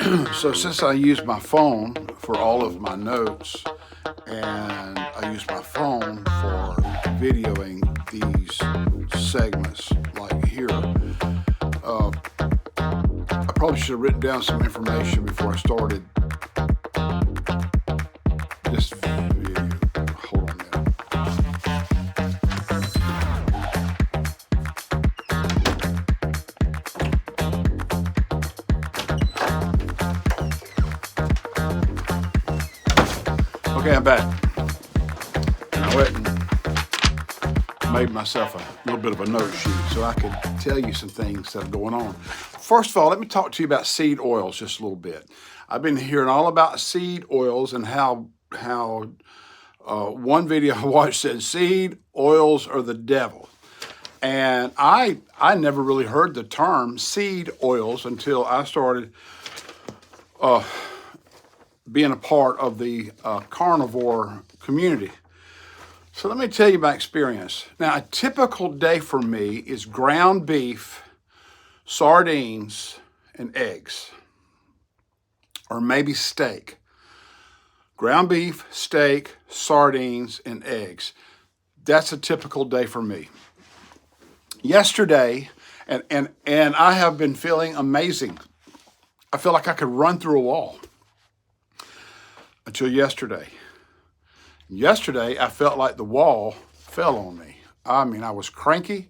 So since I use my phone for all of my notes and I use my phone for videoing these segments like here, I probably should have written down some information before I started this video. Hold on a minute. Okay, I'm back. And I went and made myself a little bit of a note sheet so I could tell you some things that are going on. First of all, let me talk to you about seed oils just a little bit. I've been hearing all about seed oils and how one video I watched said seed oils are the devil. And I never really heard the term seed oils until I started being a part of the carnivore community. So let me tell you my experience. Now, a typical day for me is ground beef, sardines, and eggs, or maybe steak. Ground beef, steak, sardines, and eggs. That's a typical day for me. Yesterday, and I have been feeling amazing. I feel like I could run through a wall until yesterday. Yesterday, I felt like the wall fell on me. I mean, I was cranky,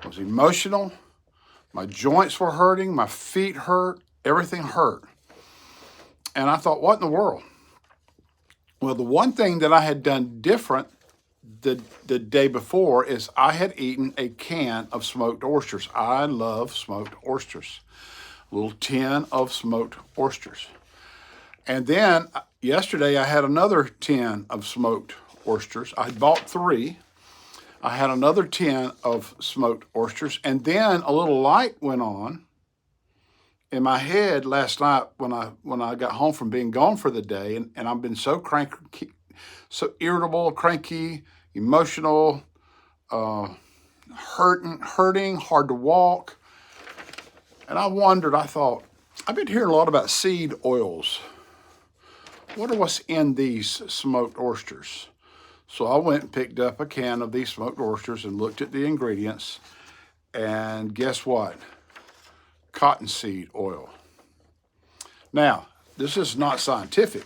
I was emotional, my joints were hurting, my feet hurt, everything hurt. And I thought, what in the world? Well, the one thing that I had done different the day before is I had eaten a can of smoked oysters. I love smoked oysters. A little tin of smoked oysters. And then yesterday I had another tin of smoked oysters. I bought 3. I had another tin of smoked oysters. And then a little light went on in my head last night when I got home from being gone for the day. And I've been so cranky, so irritable, cranky, emotional, hurting, hard to walk. And I wondered, I thought, I've been hearing a lot about seed oils. Wonder what's in these smoked oysters. So I went and picked up a can of these smoked oysters and looked at the ingredients. And guess what? Cottonseed oil. Now, this is not scientific.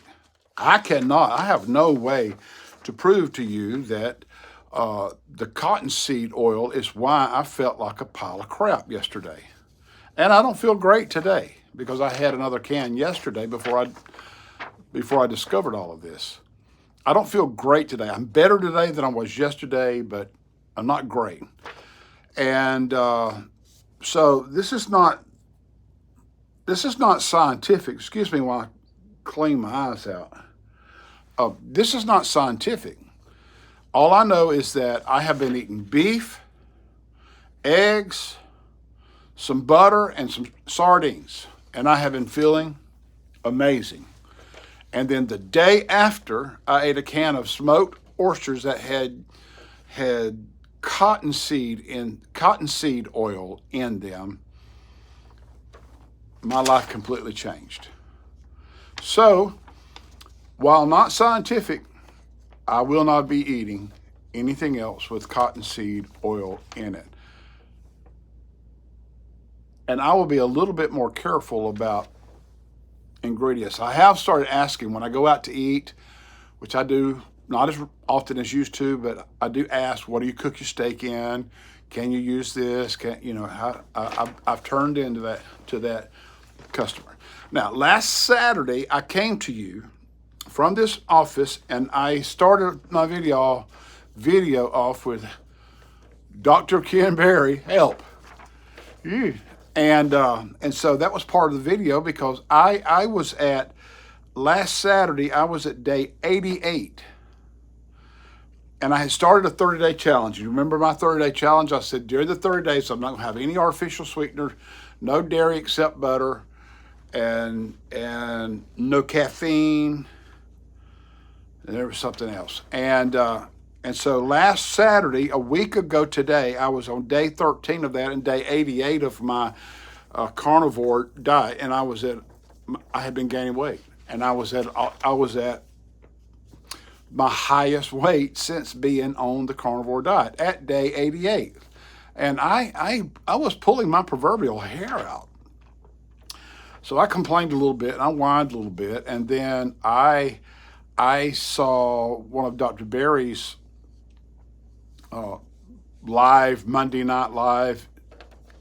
I have no way to prove to you that the cottonseed oil is why I felt like a pile of crap yesterday. And I don't feel great today because I had another can yesterday before I discovered all of this. I don't feel great today. I'm better today than I was yesterday, but I'm not great. And so this is not scientific. Excuse me while I clean my eyes out. This is not scientific. All I know is that I have been eating beef, eggs, some butter, and some sardines, and I have been feeling amazing. And then the day after, I ate a can of smoked oysters that had cottonseed oil in them. My life completely changed. So, while not scientific, I will not be eating anything else with cottonseed oil in it. And I will be a little bit more careful about ingredients. I have started asking when I go out to eat, which I do not as often as used to, but I do ask, what do you cook your steak in? Can you use this? I've turned into that customer. Now, last Saturday, I came to you from this office and I started my video off with Dr. Ken Berry, help. And so that was part of the video because I was last Saturday, I was at day 88. And I had started a 30-day challenge. You remember my 30-day challenge? I said during the 30 days, I'm not going to have any artificial sweetener, no dairy except butter, and no caffeine. And there was something else. And so last Saturday, a week ago today, I was on day 13 of that and day 88 of my carnivore diet. And I was at I had been gaining weight, and I was at my highest weight since being on the carnivore diet at day 88. And I was pulling my proverbial hair out. So I complained a little bit, and I whined a little bit, and then I saw one of Dr. Berry's uh, live Monday Night Live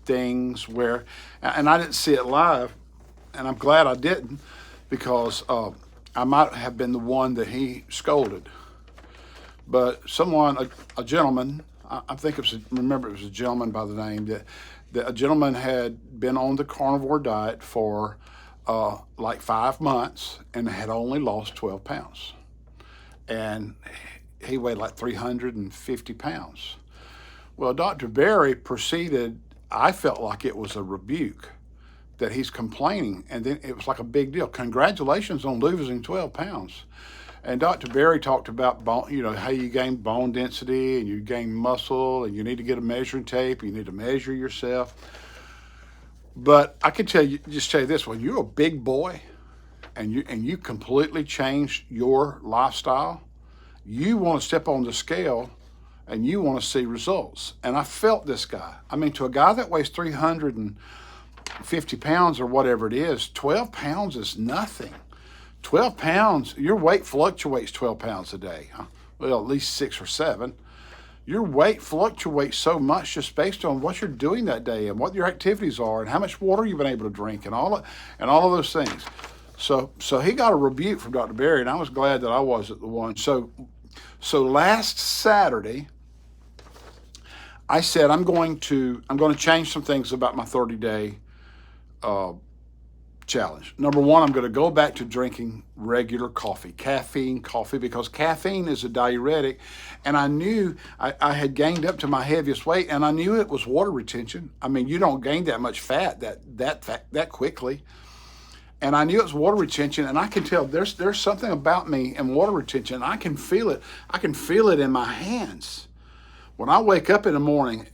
things where, and I didn't see it live, and I'm glad I didn't, because I might have been the one that he scolded. But someone, a gentleman, I think remember it was a gentleman by the name that a gentleman had been on the carnivore diet for like 5 months and had only lost 12 pounds. And he weighed like 350 pounds. Well, Dr. Berry proceeded, I felt like it was a rebuke that he's complaining. And then it was like a big deal. Congratulations on losing 12 pounds. And Dr. Berry talked about bone, how you gain bone density and you gain muscle and you need to get a measuring tape. You need to measure yourself. But I can just tell you this: when you're a big boy and you completely change your lifestyle, you want to step on the scale and you want to see results. And I felt this guy. I mean, to a guy that weighs 350 pounds or whatever it is, 12 pounds is nothing. 12 pounds, your weight fluctuates 12 pounds a day. Well, at least 6 or 7. Your weight fluctuates so much just based on what you're doing that day and what your activities are and how much water you've been able to drink and all of those things. So he got a rebuke from Dr. Berry, and I was glad that I wasn't the one. So last Saturday, I said I'm going to change some things about my 30-day challenge. Number one, I'm going to go back to drinking regular caffeine coffee, because caffeine is a diuretic, and I knew I had gained up to my heaviest weight, and I knew it was water retention. I mean, you don't gain that much fat that quickly, and I knew it was water retention, and I can tell there's something about me and water retention. I can feel it. I can feel it in my hands when I wake up in the morning.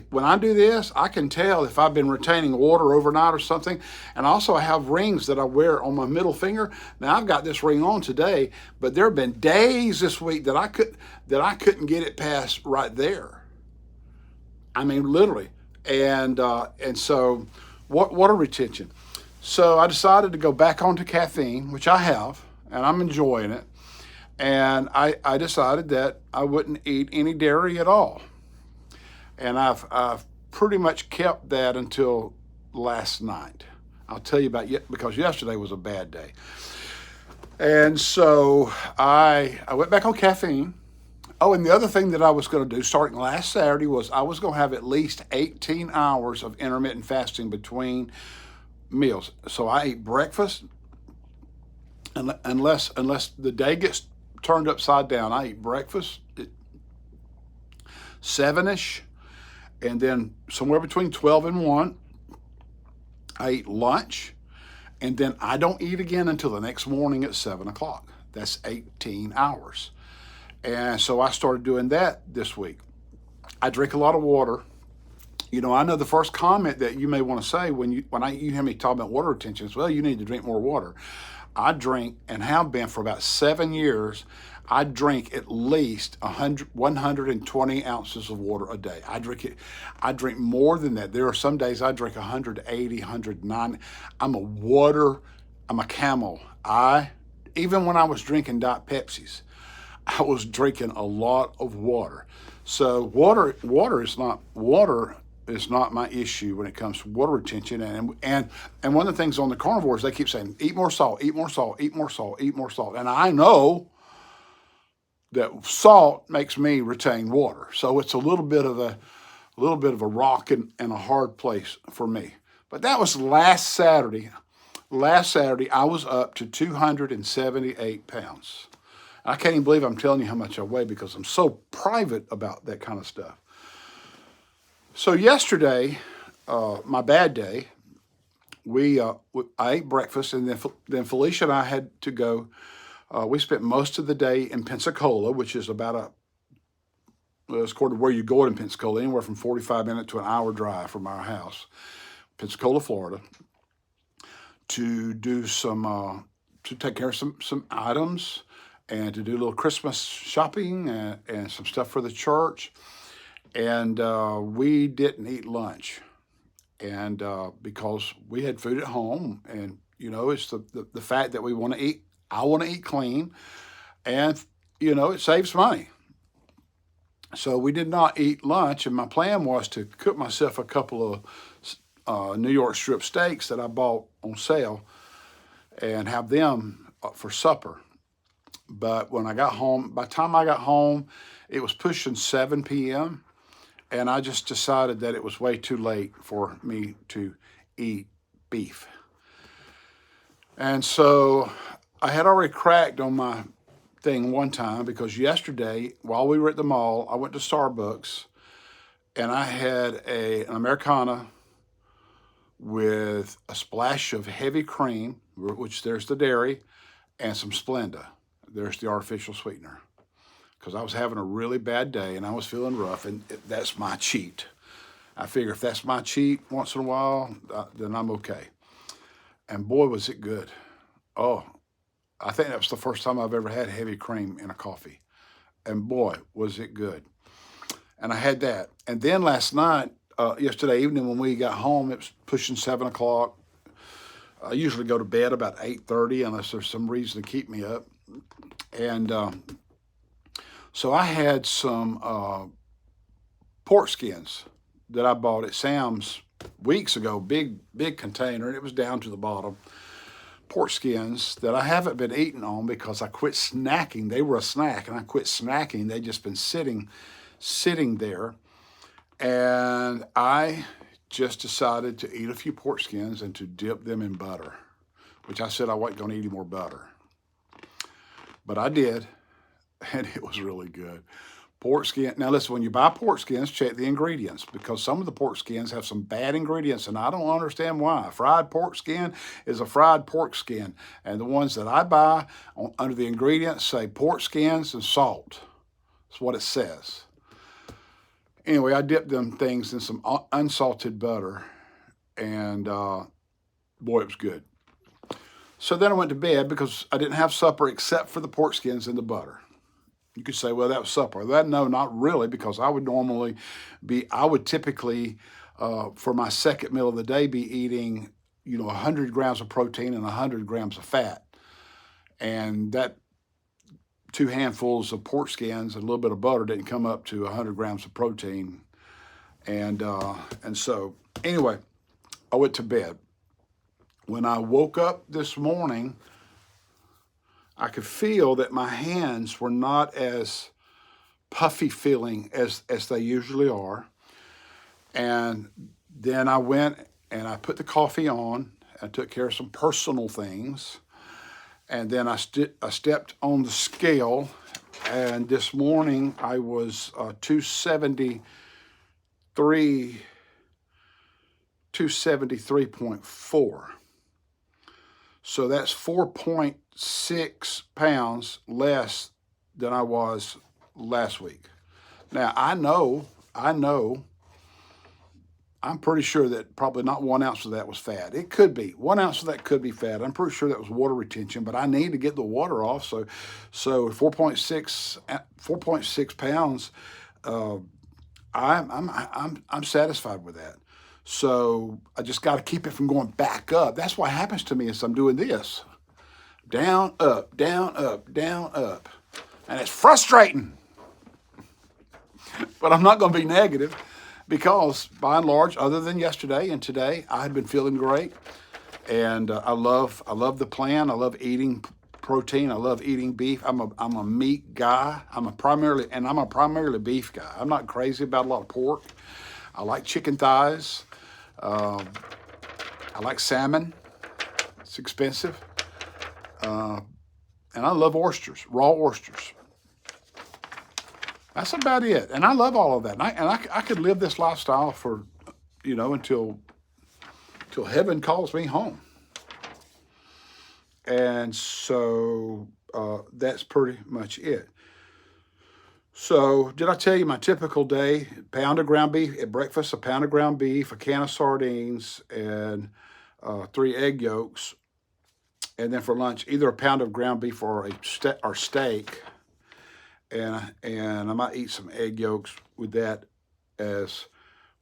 When I do this, I can tell if I've been retaining water overnight or something. And also I have rings that I wear on my middle finger. Now I've got this ring on today, but there have been days this week that I couldn't get it past right there. I mean, literally. And so water retention. So I decided to go back onto caffeine, which I have, and I'm enjoying it. And I decided that I wouldn't eat any dairy at all. And I've pretty much kept that until last night. I'll tell you about it, because yesterday was a bad day. And so I went back on caffeine. Oh, and the other thing that I was going to do starting last Saturday was I was going to have at least 18 hours of intermittent fasting between meals. So I ate breakfast, unless the day gets turned upside down. I eat breakfast at 7-ish. And then somewhere between 12 and 1, I eat lunch. And then I don't eat again until the next morning at 7 o'clock. That's 18 hours. And so I started doing that this week. I drink a lot of water. I know the first comment that you may want to say when you hear me talk about water retention is, well, you need to drink more water. I drink, and have been for about 7 years, I drink at least 120 ounces of water a day. I drink more than that. There are some days I drink 180, 190. I'm a camel. Even when I was drinking Diet Pepsis, I was drinking a lot of water. So water is not my issue when it comes to water retention. And one of the things on the carnivores, they keep saying, eat more salt, eat more salt, eat more salt, eat more salt. And I know that salt makes me retain water. So it's a little bit of a rock and a hard place for me. But that was last Saturday. Last Saturday, I was up to 278 pounds. I can't even believe I'm telling you how much I weigh, because I'm so private about that kind of stuff. So yesterday, my bad day, I ate breakfast, and then Felicia and I had to go. We spent most of the day in Pensacola, which is about it's according to where you go in Pensacola, anywhere from 45 minutes to an hour drive from our house, Pensacola, Florida, to do to take care of some items and to do a little Christmas shopping and some stuff for the church. And we didn't eat lunch. And because we had food at home, and it's the fact that we want to eat. I want to eat clean, and it saves money. So we did not eat lunch, and my plan was to cook myself a couple of New York strip steaks that I bought on sale and have them for supper. But when I got home, by the time I got home, it was pushing 7 p.m. And I just decided that it was way too late for me to eat beef. And so I had already cracked on my thing one time because yesterday, while we were at the mall, I went to Starbucks and I had an Americana with a splash of heavy cream, which there's the dairy, and some Splenda. There's the artificial sweetener. Because I was having a really bad day and I was feeling rough, and that's my cheat. I figure if that's my cheat once in a while, then I'm okay. And boy, was it good. Oh, I think that was the first time I've ever had heavy cream in a coffee. And boy, was it good. And I had that. And then last night, yesterday evening when we got home, it was pushing 7 o'clock. I usually go to bed about 8:30 unless there's some reason to keep me up. And so I had some pork skins that I bought at Sam's weeks ago, big container, and it was down to the bottom. Pork skins that I haven't been eating on because I quit snacking. They were a snack, and I quit snacking. They've just been sitting there. And I just decided to eat a few pork skins and to dip them in butter, which I said I wasn't going to eat any more butter. But I did, and it was really good. Pork skin. Now listen, when you buy pork skins, check the ingredients because some of the pork skins have some bad ingredients, and I don't understand why. Fried pork skin is a fried pork skin, and the ones that I buy under the ingredients say pork skins and salt. That's what it says. Anyway, I dipped them things in some unsalted butter, and boy, it was good. So then I went to bed because I didn't have supper except for the pork skins and the butter. You could say, well, that was supper. No, not really, because I would typically, for my second meal of the day, be eating, 100 grams of protein and 100 grams of fat. And that 2 handfuls of pork skins and a little bit of butter didn't come up to 100 grams of protein. And so, anyway, I went to bed. When I woke up this morning, I could feel that my hands were not as puffy feeling as they usually are. And then I went and I put the coffee on. I took care of some personal things. And then I stepped on the scale. And this morning I was 273.4. So that's 4.6 pounds less than I was last week. Now, I know, I'm pretty sure that probably not 1 ounce of that was fat. It could be. 1 ounce of that could be fat. I'm pretty sure that was water retention, but I need to get the water off. So 4.6 pounds, I'm satisfied with that. So I just got to keep it from going back up. That's what happens to me as I'm doing this. Down, up, down, up, down, up. And it's frustrating. But I'm not going to be negative because by and large, other than yesterday and today, I had been feeling great. And I love the plan. I love eating protein. I love eating beef. I'm a meat guy. I'm a primarily beef guy. I'm not crazy about a lot of pork. I like chicken thighs. I like salmon. It's expensive. And I love oysters, raw oysters. That's about it. And I love all of that. And I could live this lifestyle for, until heaven calls me home. And so that's pretty much it. So did I tell you my typical day? Pound of ground beef at breakfast, a pound of ground beef, a can of sardines, and 3 egg yolks. and then for lunch, either a pound of ground beef or or steak, and I might eat some egg yolks with that as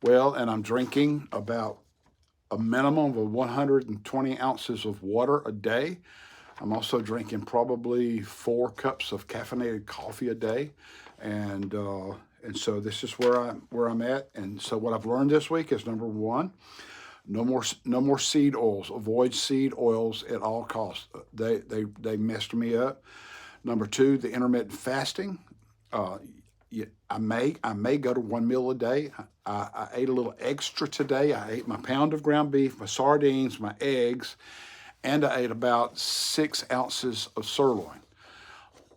well. And I'm drinking about a minimum of 120 ounces of water a day. I'm also drinking probably 4 cups of caffeinated coffee a day, and so this is where I'm at. And so what I've learned this week is, number one, no more seed oils. Avoid seed oils at all costs. They messed me up. Number two, the intermittent fasting. I may go to 1 meal a day. I ate a little extra today. I ate my pound of ground beef, my sardines, my eggs, and I ate about 6 ounces of sirloin,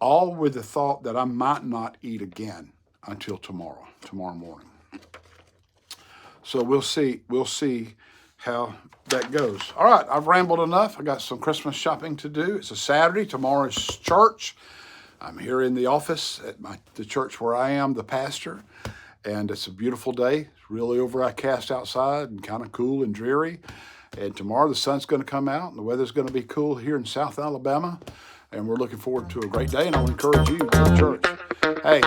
all with the thought that I might not eat again until tomorrow morning. So we'll see how that goes. All right, I've rambled enough. I got some Christmas shopping to do. It's a Saturday. Tomorrow's church. I'm here in the office at the church where I am the pastor, and it's a beautiful day. It's really overcast outside and kind of cool and dreary. And tomorrow the sun's going to come out and the weather's going to be cool here in South Alabama. And we're looking forward to a great day, and I'll encourage you to go to church. Hey,